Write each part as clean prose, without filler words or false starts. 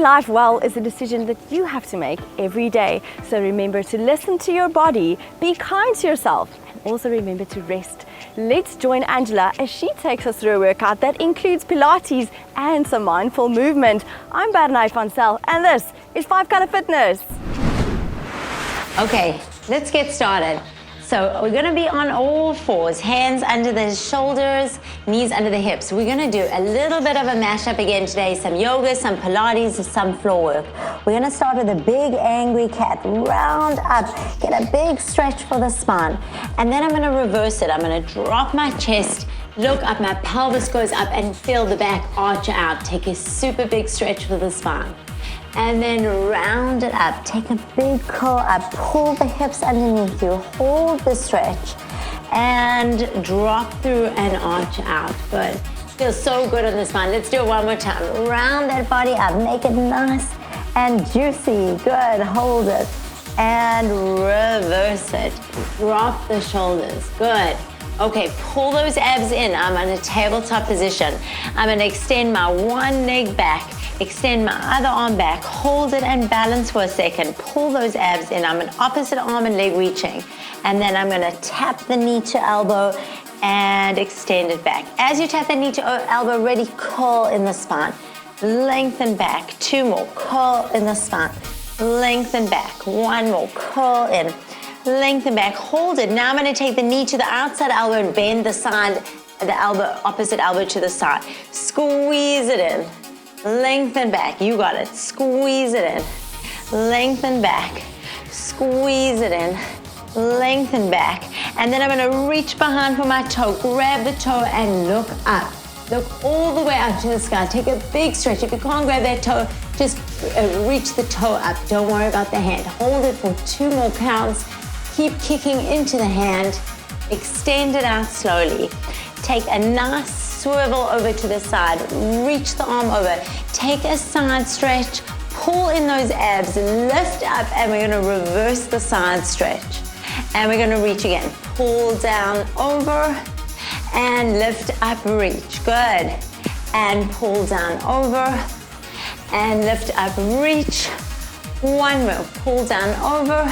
life well is a decision that you have to make every day. So remember to listen to your body, be kind to yourself, and also remember to rest. Let's join Angela as she takes us through a workout that includes Pilates and some mindful movement. I'm Bernay van Zyl, and this is 5 Color Fitness. Okay, let's get started. So we're gonna be on all fours, hands under the shoulders, knees under the hips. We're gonna do a little bit of a mashup again today, some yoga, some Pilates, some floor work. We're gonna start with a big angry cat, round up, get a big stretch for the spine. And then I'm gonna reverse it. I'm gonna drop my chest, look up, my pelvis goes up and feel the back arch out. Take a super big stretch for the spine. And then round it up, take a big curl up, pull the hips underneath you, hold the stretch, and drop through and arch out. Good. Feels so good on the spine. Let's do it one more time. Round that body up, make it nice and juicy. Good, hold it. And reverse it. Drop the shoulders. Good. Okay, pull those abs in. I'm in a tabletop position. I'm gonna extend my one leg back. Extend my other arm back, hold it and balance for a second. Pull those abs in. I'm an opposite arm and leg reaching. And then I'm gonna tap the knee to elbow and extend it back. As you tap the knee to elbow, really curl in the spine. Lengthen back, 2 more, curl in the spine. Lengthen back, 1 more, curl in. Lengthen back, hold it. Now I'm gonna take the knee to the outside elbow and bend the side, the elbow, opposite elbow to the side. Squeeze it in. Lengthen back, you got it. Squeeze it in. Lengthen back. Squeeze it in. Lengthen back. And then I'm gonna reach behind for my toe. Grab the toe and look up. Look all the way up to the sky. Take a big stretch. If you can't grab that toe, just reach the toe up. Don't worry about the hand. Hold it for 2 more counts. Keep kicking into the hand. Extend it out slowly. Take a nice swivel over to the side, reach the arm over, take a side stretch, pull in those abs, lift up, and we're gonna reverse the side stretch. And we're gonna reach again. Pull down over, and lift up, reach, good. And pull down over, and lift up, reach. 1 more, pull down over,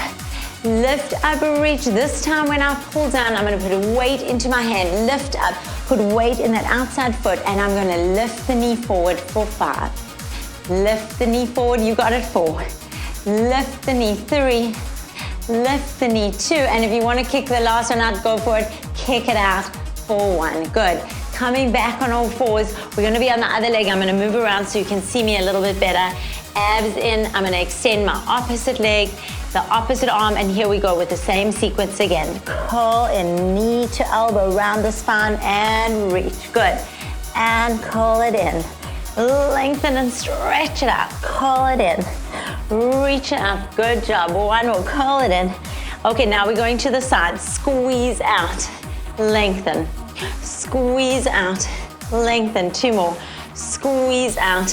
lift up, reach. This time when I pull down, I'm gonna put a weight into my hand, lift up, put weight in that outside foot, and I'm gonna lift the knee forward for 5. Lift the knee forward, you got it, 4. Lift the knee, 3. Lift the knee, 2. And if you wanna kick the last one out, go for it. Kick it out for 1, good. Coming back on all fours, we're gonna be on the other leg. I'm gonna move around so you can see me a little bit better. Abs in, I'm gonna extend my opposite leg, the opposite arm, and here we go with the same sequence again. Curl in, knee to elbow, round the spine and reach, good. And curl it in. Lengthen and stretch it out, curl it in. Reach it up, good job. 1 more, curl it in. Okay, now we're going to the side. Squeeze out, lengthen. Squeeze out, lengthen. 2 more. Squeeze out,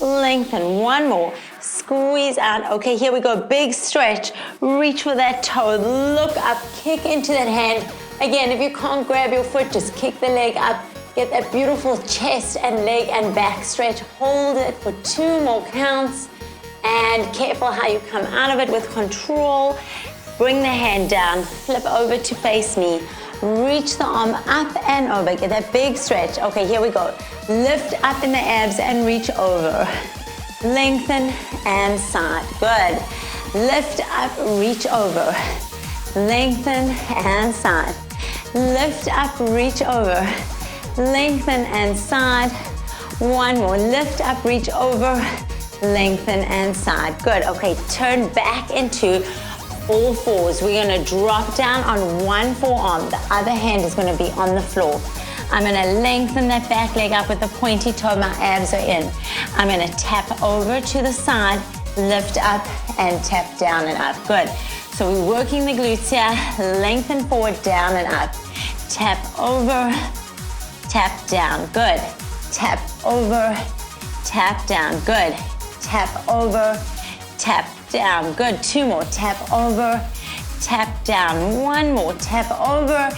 lengthen. 1 more. Squeeze out. Okay, here we go. Big stretch. Reach for that toe. Look up. Kick into that hand. Again, if you can't grab your foot, just kick the leg up. Get that beautiful chest and leg and back stretch. Hold it for 2 more counts. And careful how you come out of it with control. Bring the hand down. Flip over to face me. Reach the arm up and over. Get that big stretch. Okay, here we go. Lift up in the abs and reach over. Lengthen and side, good. Lift up, reach over. Lengthen and side. Lift up, reach over. Lengthen and side. 1 more, lift up, reach over. Lengthen and side, good. Okay, turn back into all fours. We're gonna drop down on one forearm. The other hand is gonna be on the floor. I'm gonna lengthen that back leg up with the pointy toe, my abs are in. I'm gonna tap over to the side, lift up and tap down and up, good. So we're working the glutes here, lengthen forward, down and up. Tap over, tap down, good. Tap over, tap down, good. Tap over, tap down, good. 2 more, tap over, tap down. 1 more, tap over,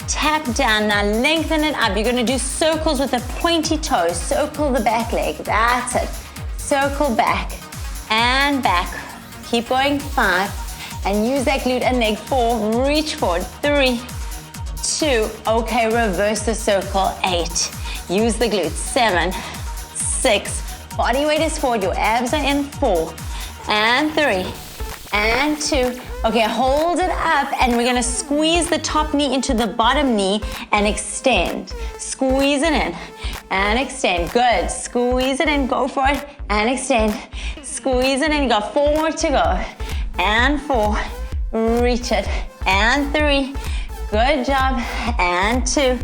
tap down. Now lengthen it up. You're gonna do circles with the pointy toes. Circle the back leg, that's it. circle back and back. Keep going, 5, and use that glute and leg, 4, reach forward, 3, 2, okay, reverse the circle, 8, use the glutes, 7, 6, body weight is forward, your abs are in, 4, and 3, and 2, okay, hold it up, and we're gonna squeeze the top knee into the bottom knee and extend, squeeze it in, and extend, good, squeeze it in, go for it, and extend, squeeze it in, you got 4 more to go, and 4, reach it, and 3, good job, and 2,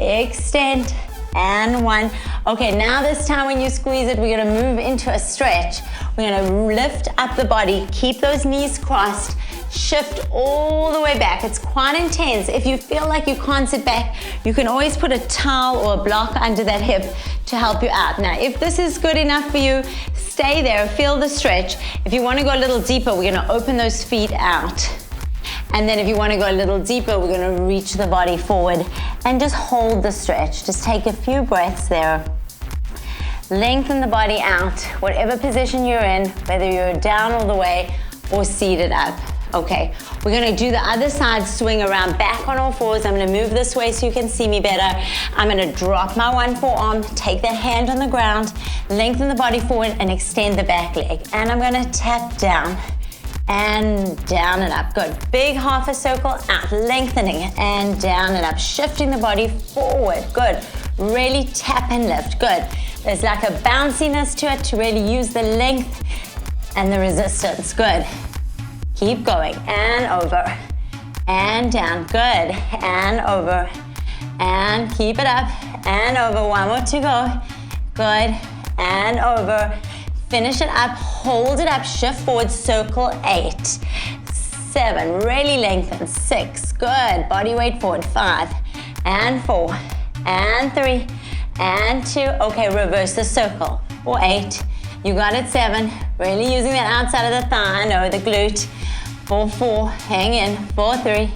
extend, and 1. Okay, now this time when you squeeze it, we're gonna move into a stretch. We're gonna lift up the body, keep those knees crossed, shift all the way back. It's quite intense. If you feel like you can't sit back, you can always put a towel or a block under that hip to help you out. Now, if this is good enough for you, stay there, feel the stretch. If you wanna go a little deeper, we're gonna open those feet out. And then if you wanna go a little deeper, we're gonna reach the body forward and just hold the stretch. Just take a few breaths there. Lengthen the body out, whatever position you're in, whether you're down all the way or seated up. Okay, we're gonna do the other side, swing around back on all fours. I'm gonna move this way so you can see me better. I'm gonna drop my one forearm, take that hand on the ground, lengthen the body forward and extend the back leg. And I'm gonna tap down and down and up. Good, big half a circle out, lengthening and down and up, shifting the body forward. Good, really tap and lift, good. There's like a bounciness to it to really use the length and the resistance, good. Keep going, and over, and down, good, and over, and keep it up, and over, 1 more to go, good, and over, finish it up, hold it up, shift forward, circle, 8, 7, really lengthen, 6, good, body weight forward, 5, and 4, and 3, and 2, okay, reverse the circle, or 8, you got it, 7, really using that outside of the thigh, I know, the glute, 4, 4, hang in, 4, 3,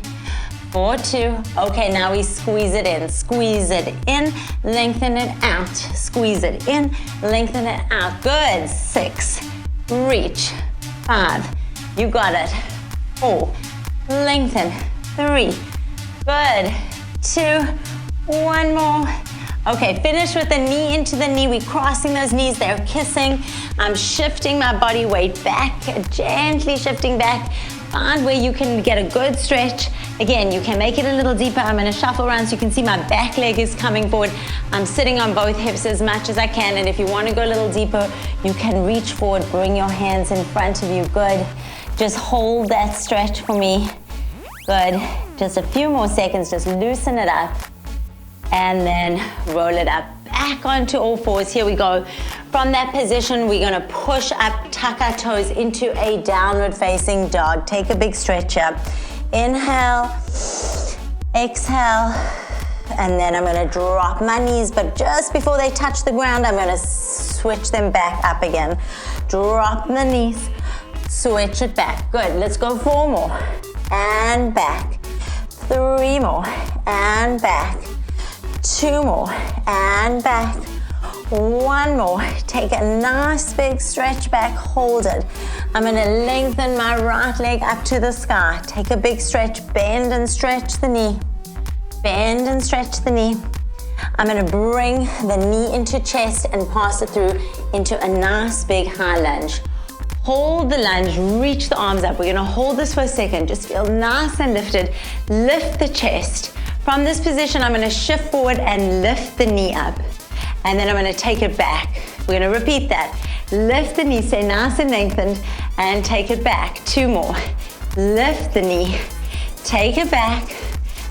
4, 2, okay, now we squeeze it in, lengthen it out, squeeze it in, lengthen it out, good, 6, reach, 5, you got it, 4, lengthen, 3, good, 2, 1 more, okay, finish with the knee into the knee, we're crossing those knees, they're kissing, I'm shifting my body weight back, gently shifting back, find where you can get a good stretch. Again, you can make it a little deeper. I'm gonna shuffle around so you can see my back leg is coming forward. I'm sitting on both hips as much as I can, and if you wanna go a little deeper, you can reach forward, bring your hands in front of you, good. Just hold that stretch for me, good. Just a few more seconds, just loosen it up, and then roll it up. Back onto all fours, here we go. From that position, we're gonna push up, tuck our toes into a downward facing dog. Take a big stretch up. Inhale, exhale, and then I'm gonna drop my knees, but just before they touch the ground, I'm gonna switch them back up again. Drop the knees, switch it back. Good, let's go 4 more, and back. 3 more, and back. 2 more, and back. 1 more. Take a nice big stretch back, hold it. I'm gonna lengthen my right leg up to the sky. Take a big stretch, bend and stretch the knee. Bend and stretch the knee. I'm gonna bring the knee into chest and pass it through into a nice big high lunge. Hold the lunge, reach the arms up. We're gonna hold this for a second. Just feel nice and lifted. Lift the chest. From this position, I'm gonna shift forward and lift the knee up. And then I'm gonna take it back. We're gonna repeat that. Lift the knee, stay nice and lengthened, and take it back. 2 more. Lift the knee, take it back.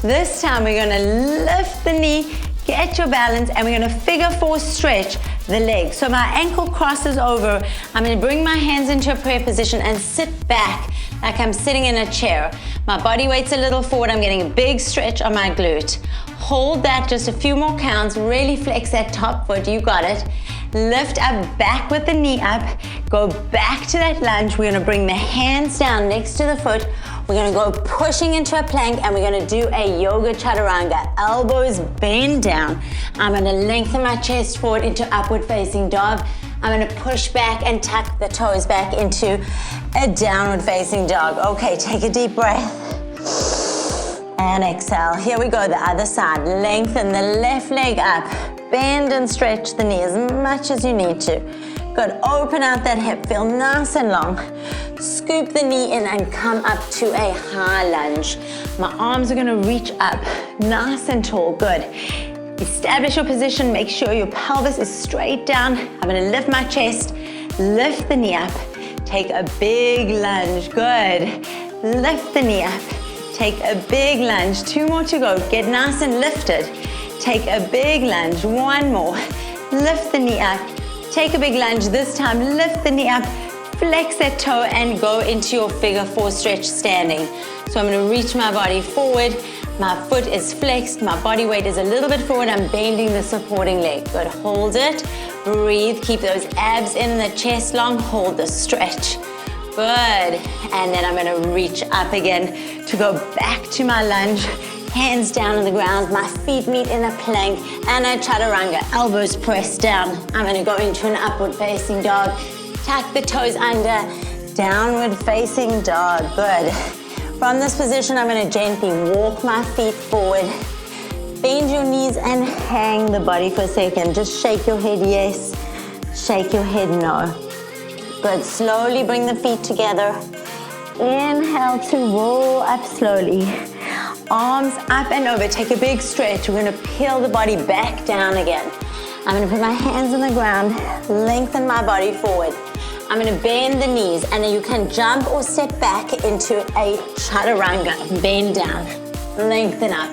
This time we're gonna lift the knee, get your balance, and we're gonna figure 4 stretch the leg. So my ankle crosses over. I'm gonna bring my hands into a prayer position and sit back like I'm sitting in a chair. My body weight's a little forward. I'm getting a big stretch on my glute. Hold that, just a few more counts. Really flex that top foot, you got it. Lift up, back with the knee up. Go back to that lunge. We're gonna bring the hands down next to the foot. We're gonna go pushing into a plank, and we're gonna do a yoga chaturanga. Elbows bend down. I'm gonna lengthen my chest forward into upward facing dog. I'm gonna push back and tuck the toes back into a downward facing dog. Okay, take a deep breath. And exhale. Here we go, the other side. Lengthen the left leg up. Bend and stretch the knee as much as you need to. Good, open out that hip, feel nice and long. Scoop the knee in and come up to a high lunge. My arms are gonna reach up, nice and tall, good. Establish your position, make sure your pelvis is straight down. I'm gonna lift my chest, lift the knee up. Take a big lunge, good. Lift the knee up, take a big lunge. 2 more to go, get nice and lifted. Take a big lunge, 1 more. Lift the knee up. Take a big lunge this time, lift the knee up, flex that toe and go into your figure 4 stretch standing. So I'm gonna reach my body forward, my foot is flexed, my body weight is a little bit forward, I'm bending the supporting leg. Good, hold it, breathe, keep those abs in the chest long, hold the stretch. Good, and then I'm gonna reach up again to go back to my lunge. Hands down on the ground, my feet meet in a plank and a chaturanga, elbows pressed down. I'm gonna go into an upward facing dog. Tuck the toes under, downward facing dog, good. From this position, I'm gonna gently walk my feet forward. Bend your knees and hang the body for a second. Just shake your head yes, shake your head no. Good, slowly bring the feet together. Inhale to roll up slowly. Arms up and over, take a big stretch. We're gonna peel the body back down again. I'm gonna put my hands on the ground, lengthen my body forward. I'm gonna bend the knees and then you can jump or step back into a chaturanga. Bend down, lengthen up,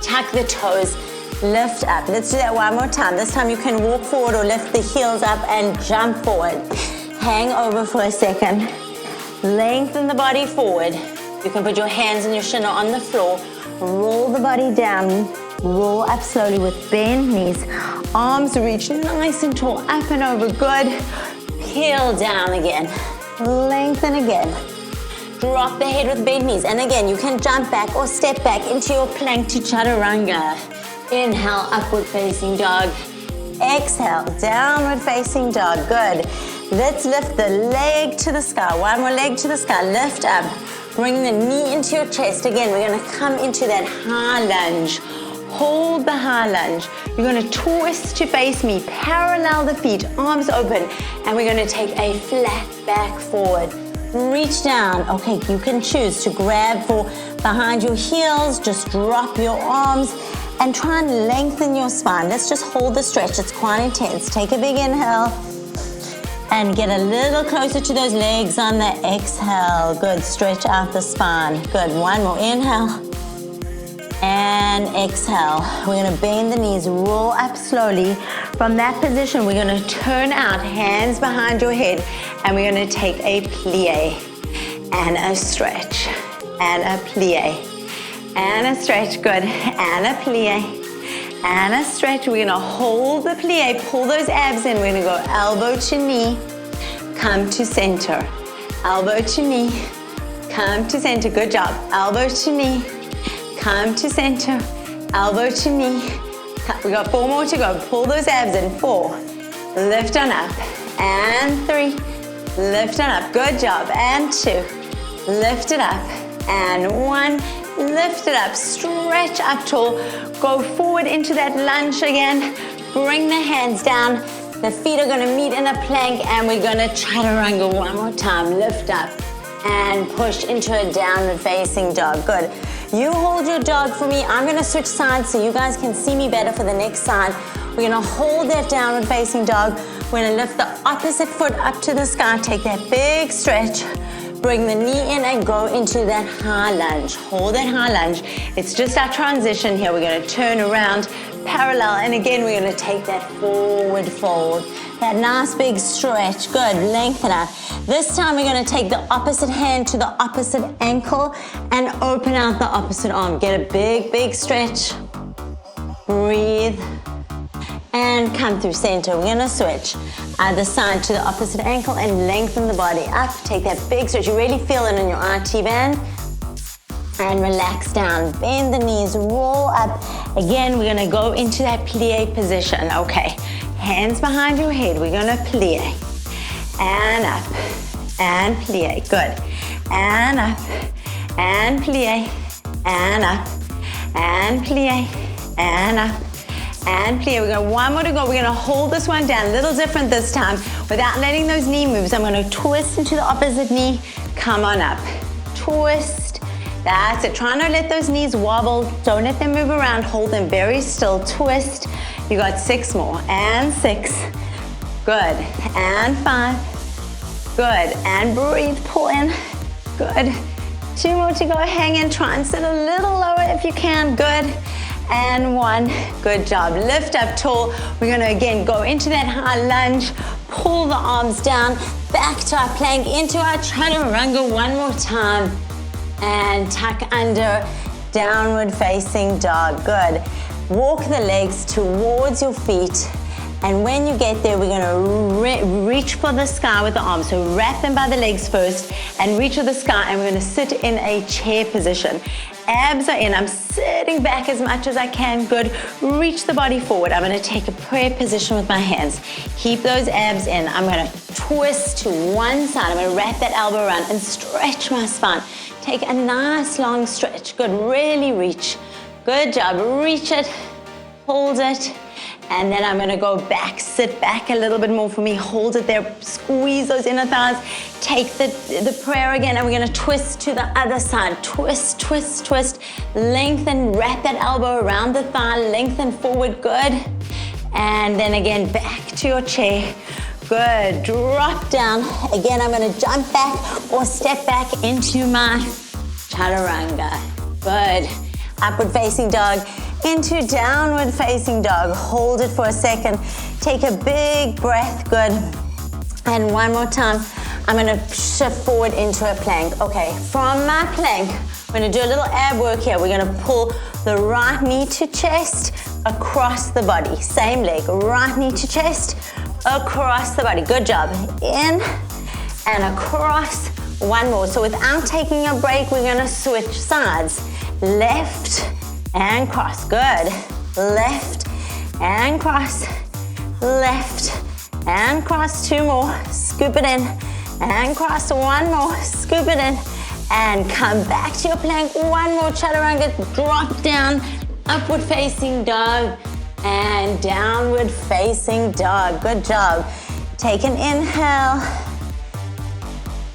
tuck the toes, lift up. Let's do that one more time. This time you can walk forward or lift the heels up and jump forward. Hang over for a second. Lengthen the body forward. You can put your hands and your shin on the floor. Roll the body down. Roll up slowly with bent knees. Arms reach nice and tall, up and over, good. Peel down again. Lengthen again. Drop the head with bent knees. And again, you can jump back or step back into your plank to chaturanga. Inhale, upward facing dog. Exhale, downward facing dog, good. Let's lift the leg to the sky. 1 more leg to the sky, lift up. Bring the knee into your chest. Again, we're gonna come into that high lunge. Hold the high lunge. You're gonna twist to face me, parallel the feet, arms open, and we're gonna take a flat back forward. Reach down. Okay, you can choose to grab for behind your heels, just drop your arms, and try and lengthen your spine. Let's just hold the stretch, it's quite intense. Take a big inhale, and get a little closer to those legs on the exhale. Good, stretch out the spine. Good, 1 more, inhale. And exhale. We're gonna bend the knees, roll up slowly. From that position, we're gonna turn out, hands behind your head, and we're gonna take a plie, and a stretch, and a plie, and a stretch, good, and a plie, and a stretch. We're gonna hold the plie, pull those abs in. We're gonna go elbow to knee, come to center. Elbow to knee, come to center. Good job. Elbow to knee, come to center. Elbow to knee. We got 4 more to go. Pull those abs in. 4. Lift on up. And 3. Lift on up. Good job. And 2. Lift it up. And 1. Lift it up, stretch up tall, go forward into that lunge again, bring the hands down, the feet are gonna meet in a plank and we're gonna chaturanga 1 more time, lift up and push into a downward facing dog, good. You hold your dog for me, I'm gonna switch sides so you guys can see me better for the next side. We're gonna hold that downward facing dog, we're gonna lift the opposite foot up to the sky, take that big stretch, bring the knee in and go into that high lunge. Hold that high lunge. It's just our transition here. We're gonna turn around, parallel, and again, we're gonna take that forward fold. That nice big stretch, good, lengthen out. This time we're gonna take the opposite hand to the opposite ankle and open out the opposite arm. Get a big, big stretch. Breathe. And come through center. We're gonna switch either side to the opposite ankle and lengthen the body up. Take that big stretch. You really feel it in your IT band. And relax down. Bend the knees, roll up. Again, we're gonna go into that plie position. Okay, Hands behind your head. We're gonna plie. And up. And plie. Good. And up. And plie. And up. And plie. And up. And plie. We got one more to go. We're gonna hold this one down. A little different this time. Without letting those knee moves, I'm gonna twist into the opposite knee. Come on up. Twist. That's it. Try not to let those knees wobble. Don't let them move around. Hold them very still. Twist. You got 6 more. And 6. Good. And 5. Good. And breathe. Pull in. Good. 2 more to go. Hang in. Try and sit a little lower if you can. Good. And 1. Good job. Lift up tall. We're going to again go into that high lunge. Pull the arms down. Back to our plank. Into our chaturanga one more time. And tuck under. Downward facing dog. Good. Walk the legs towards your feet. And when you get there, we're gonna reach for the sky with the arms. So wrap them by the legs first and reach for the sky, and we're gonna sit in a chair position. Abs are in. I'm sitting back as much as I can. Good. Reach the body forward. I'm gonna take a prayer position with my hands. Keep those abs in. I'm gonna twist to one side. I'm gonna wrap that elbow around and stretch my spine. Take a nice long stretch. Good. Really reach. Good job. Reach it. Hold it. And then I'm gonna go back, sit back a little bit more for me, hold it there, squeeze those inner thighs, take the prayer again, and we're gonna twist to the other side. Twist, twist, twist, lengthen, wrap that elbow around the thigh, lengthen forward, good. And then again, back to your chair. Good, drop down. Again, I'm gonna jump back or step back into my chaturanga. Good, upward facing dog. Into downward facing dog. Hold it for a second. Take a big breath. Good. And one more time, I'm gonna shift forward into a plank. Okay, from my plank, we're gonna do a little ab work here. We're gonna pull the right knee to chest, across the body. Same leg, right knee to chest, across the body. Good job. In and across. One more. So without taking a break, we're gonna switch sides. Left and cross. Good. Left and cross. Left and cross. 2 more. Scoop it in and cross. 1 more. Scoop it in and come back to your plank. 1 more chaturanga. Drop down. Upward facing dog and downward facing dog. Good job. Take an inhale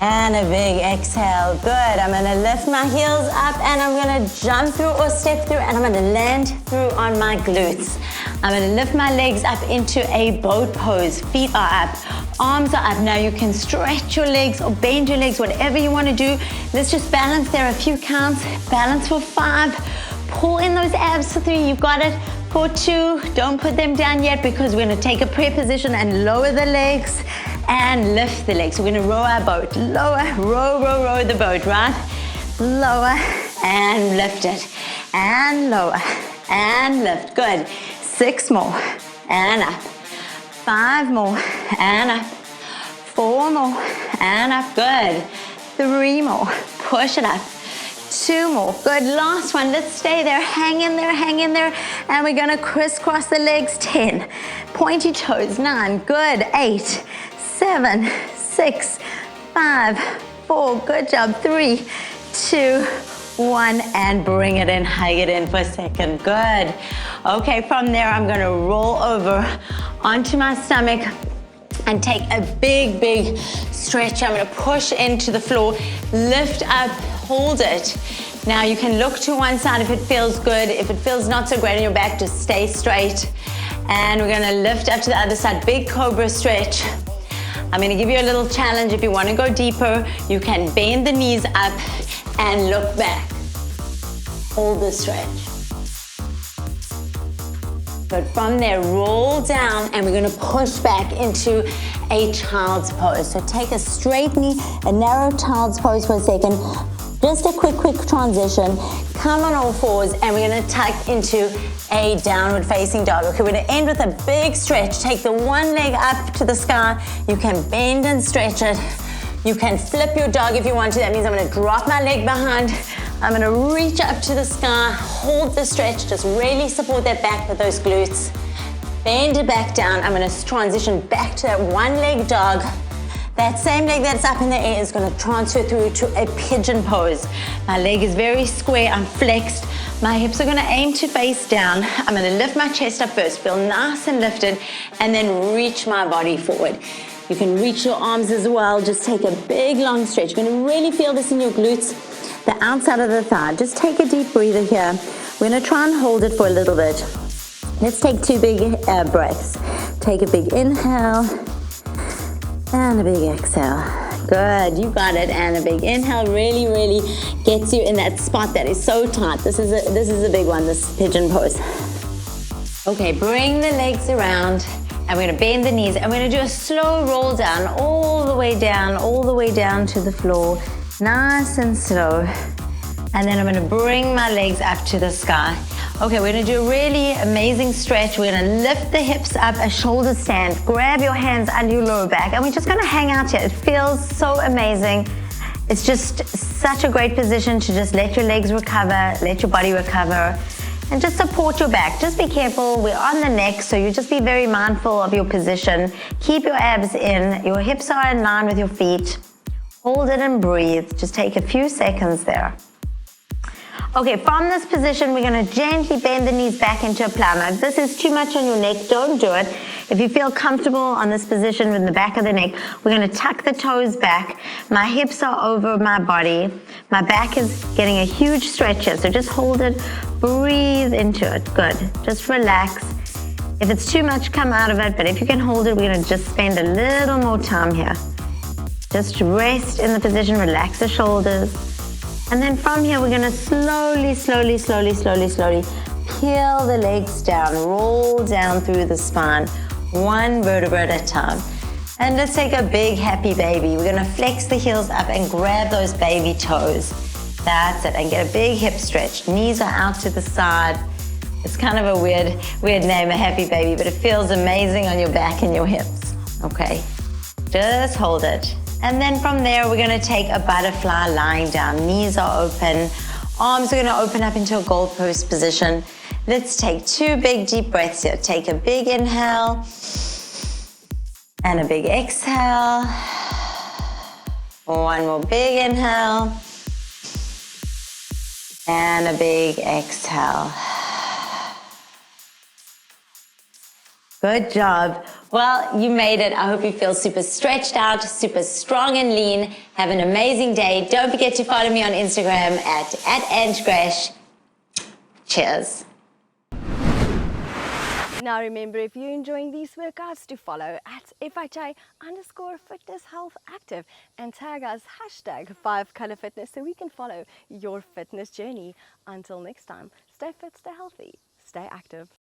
and a big exhale. Good. I'm gonna lift my heels up and I'm gonna jump through or step through, and I'm gonna land through on my glutes. I'm gonna lift my legs up into a boat pose. Feet are up, arms are up. Now you can stretch your legs or bend your legs, whatever you wanna do. Let's just balance there a few counts. Balance for 5. Pull in those abs for 3. You've got it. For 2, don't put them down yet because we're gonna take a prayer position and lower the legs and lift the legs. We're gonna row our boat. Lower, row, row, row the boat, right? Lower and lift it. And lower and lift. Good. 6 more and up. 5 more and up. 4 more and up. Good. 3 more. Push it up. 2 more. Good. Last one. Let's stay there. Hang in there. Hang in there. And we're gonna crisscross the legs. 10. Pointy toes. 9. Good. 8. 7, 6, 5, 4. Good job. 3, 2, 1. And bring it in. Hug it in for a second. Good. Okay. From there, I'm gonna roll over onto my stomach and take a big, big stretch. I'm gonna push into the floor. Lift up. Hold it. Now you can look to one side if it feels good. If it feels not so great on your back, just stay straight. And we're gonna lift up to the other side. Big cobra stretch. I'm gonna give you a little challenge. If you wanna go deeper, you can bend the knees up and look back. Hold the stretch. But from there, roll down and we're gonna push back into a child's pose. So take a straight knee, a narrow child's pose for a second. Just a quick transition. Come on all fours and we're gonna tuck into a downward facing dog. Okay, we're gonna end with a big stretch. Take the one leg up to the sky. You can bend and stretch it. You can flip your dog if you want to. That means I'm gonna drop my leg behind. I'm gonna reach up to the sky, hold the stretch, just really support that back with those glutes. Bend it back down. I'm gonna transition back to that one leg dog. That same leg that's up in the air is gonna transfer through to a pigeon pose. My leg is very square, I'm flexed. My hips are gonna aim to face down. I'm gonna lift my chest up first, feel nice and lifted, and then reach my body forward. You can reach your arms as well. Just take a big long stretch. You're gonna really feel this in your glutes, the outside of the thigh. Just take a deep breather here. We're gonna try and hold it for a little bit. Let's take 2 big breaths. Take a big inhale and a big exhale. Good, you got it. And a big inhale really, really gets you in that spot that is so tight. This is a big one, this pigeon pose. Okay, bring the legs around and we're gonna bend the knees and we're gonna do a slow roll down, all the way down to the floor. Nice and slow. And then I'm gonna bring my legs up to the sky. Okay, we're gonna do a really amazing stretch. We're gonna lift the hips up, a shoulder stand, grab your hands under your lower back, and we're just gonna hang out here. It feels so amazing. It's just such a great position to just let your legs recover, let your body recover, and just support your back. Just be careful, we're on the neck, so you just be very mindful of your position. Keep your abs in, your hips are in line with your feet. Hold it and breathe. Just take a few seconds there. Okay, from this position, we're gonna gently bend the knees back into a plow. Now, if this is too much on your neck, don't do it. If you feel comfortable on this position with the back of the neck, we're gonna tuck the toes back. My hips are over my body. My back is getting a huge stretch here, so just hold it, breathe into it. Good, just relax. If it's too much, come out of it, but if you can hold it, we're gonna just spend a little more time here. Just rest in the position, relax the shoulders. And then from here, we're gonna slowly peel the legs down, roll down through the spine, one vertebra at a time. And let's take a big happy baby. We're gonna flex the heels up and grab those baby toes. That's it, and get a big hip stretch. Knees are out to the side. It's kind of a weird name, a happy baby, but it feels amazing on your back and your hips, okay? Just hold it. And then from there, we're gonna take a butterfly lying down. Knees are open. Arms are gonna open up into a goalpost position. Let's take 2 big deep breaths here. Take a big inhale and a big exhale. One more big inhale and a big exhale. Good job. Well, you made it. I hope you feel super stretched out, super strong and lean. Have an amazing day. Don't forget to follow me on Instagram at @AngeGresh. Cheers. Now remember, if you're enjoying these workouts, to follow at FHI_fitness_health active and tag us #5colorfitness so we can follow your fitness journey. Until next time, stay fit, stay healthy, stay active.